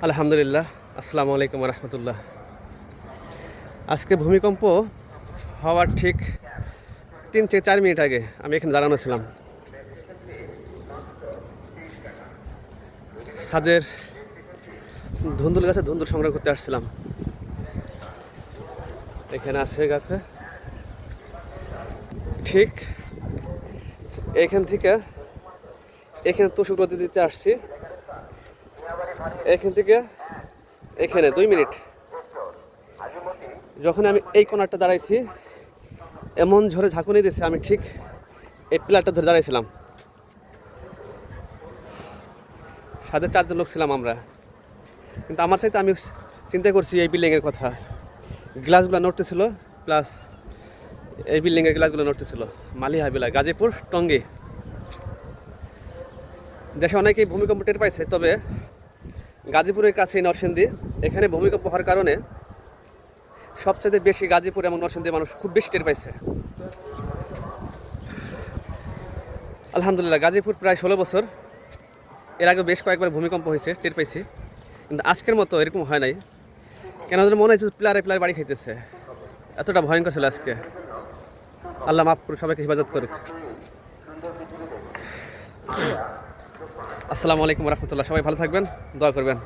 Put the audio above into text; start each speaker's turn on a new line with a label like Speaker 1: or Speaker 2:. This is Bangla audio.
Speaker 1: আলহামদুলিল্লাহ, আসসালামু আলাইকুম রহমতুল্লাহ। আজকে ভূমিকম্প হওয়ার ঠিক 3 থেকে 4 মিনিট আগে আমি এখানে দাঁড়ানো ছিলাম। ছাদের ধুন্দুল গাছে ধুন্দুল সংগ্রহ করতে আসছিলাম। এখানে আছে গাছে, ঠিক এখান থেকে এখানে তুষক দিতে আসছি। এখান থেকে এখানে 2 মিনিট যখন আমি এই কোণারটা দাঁড়াইছি, এমন ঝড়ে ঝাঁকুনি দিয়েছে, আমি ঠিক এই পিলারটা ধরে দাঁড়াইছিলাম। সাথে 4 জন লোক ছিলাম আমরা, কিন্তু আমার চাইতে আমি চিন্তা করছি এই বিল্ডিংয়ের কথা। গ্লাসগুলো নড়তেছিল, প্লাস এই বিল্ডিংয়ের গ্লাসগুলো নড়তেছিল। মালিহা বিলা, গাজীপুর, টঙ্গী। দেশে অনেকেই ভূমিকম্প টের পাইছে, তবে গাজীপুরের কাছে নরসিংদী, এখানে ভূমিকম্প হওয়ার কারণে সবচেয়ে বেশি গাজীপুর এবং নরসিংদী মানুষ খুব বেশি টের পাইছে। আলহামদুলিল্লাহ, গাজীপুর প্রায় 16 বছর, এর আগে বেশ কয়েকবার ভূমিকম্প হয়েছে, টের পাইছি, কিন্তু আজকের মতো এরকম হয় নাই। কেন যেন মনে হচ্ছে প্লারে বাড়ি খাইতেছে, এতটা ভয়ঙ্কর ছিল আজকে। আল্লাহ মাফ করুক, সবাইকে হেফাজত করুক। আসসালামু আলাইকুম রহমতুল্লাহ। সবাই ভালো থাকবেন, দোয়া করবেন।